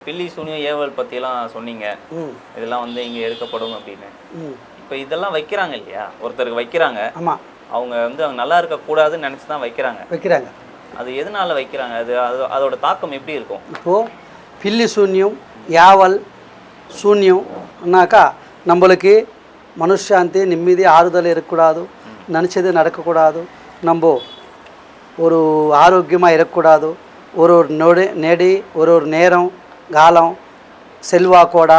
பில்லி சூனியம் ஏவல் பற்றியெல்லாம் சொன்னீங்க. இதெல்லாம் வந்து இங்கே எடுக்கப்படும் அப்படின்னு. இப்போ இதெல்லாம் வைக்கிறாங்க இல்லையா, ஒருத்தருக்கு வைக்கிறாங்க. ஆமாம், அவங்க வந்து அவங்க நல்லா இருக்கக்கூடாதுன்னு நினச்சி தான் வைக்கிறாங்க. அது எதனால் வைக்கிறாங்க? அதோட தாக்கம் எப்படி இருக்கும்? இப்போது பில்லி சூன்யம் யாவல் சூன்யம்னாக்கா நம்மளுக்கு மனுஷாந்தி நிம்மதி ஆறுதல் இருக்கக்கூடாது, நினச்சது நடக்கக்கூடாது, நம்ம ஒரு ஆரோக்கியமாக இருக்கக்கூடாது, ஒரு நெடி ஒரு நேரம் காலம் செல்வாக்கோட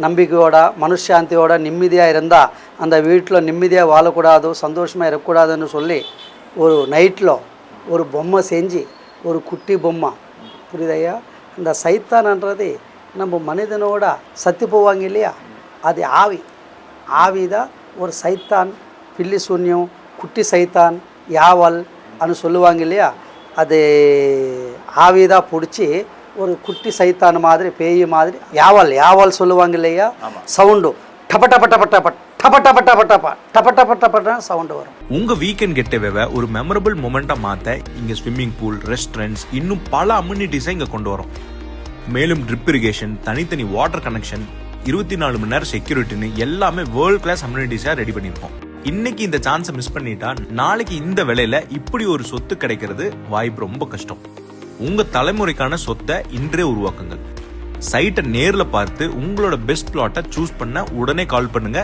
நம்பிக்கையோட மனுஷாந்தியோட நிம்மதியாக இருந்தால் அந்த வீட்டில் நிம்மதியாக வாழக்கூடாது, சந்தோஷமாக இருக்கக்கூடாதுன்னு சொல்லி ஒரு நைட்டில் ஒரு பொம்மை செஞ்சு ஒரு குட்டி பொம்மை புரியுதையா. இந்த சைத்தான்ன்றது நம்ம மனிதனோட சத்தி போவாங்க இல்லையா, அது ஆவிதான் ஒரு சைத்தான். பில்லி சூன்யம் குட்டி சைத்தான் யாவல் அனு சொல்லுவாங்க இல்லையா, அது ஆவிதான் பிடிச்சி ஒரு குட்டி சைத்தான் மாதிரி பேய் மாதிரி யாவல் சொல்லுவாங்க இல்லையா. சவுண்டு டப டப டப டப டப டப டப டப டப டப டப சவுண்டு வரும். உங்க வீக்கெண்ட் கெட்டவே ஒரு மெமரபிள் மொமெண்டா மாத்த இங்க ஸ்விம்மிங் பூல், ரெஸ்டாரண்ட்ஸ், இன்னும் பல அம்யூனிட்டிஸை இங்க கொண்டு வரோம். மேலும் ட்ரிப் இரிகேஷன், தனித்தனி வாட்டர் கனெக்ஷன், 24 மணி நேரம் செக்யூரிட்டின்னு எல்லாமே வேர்ல்ட் கிளாஸ் அம்யூனிட்டிஸா ரெடி பண்ணிருக்கோம். இன்னைக்கு இந்த சான்ஸை மிஸ் பண்ணிட்டா நாளைக்கு இந்த விலையில இப்படி ஒரு சொத்து கிடைக்கிறது வாய்ப்பு ரொம்ப கஷ்டம். உங்க தலைமுறைக்கான சொத்தை இன்றே உருவாக்குங்கள். சைட்டை நேர்ல பார்த்து உங்களோட பெஸ்ட் பிளாட்டை சூஸ் பண்ண உடனே கால் பண்ணுங்க.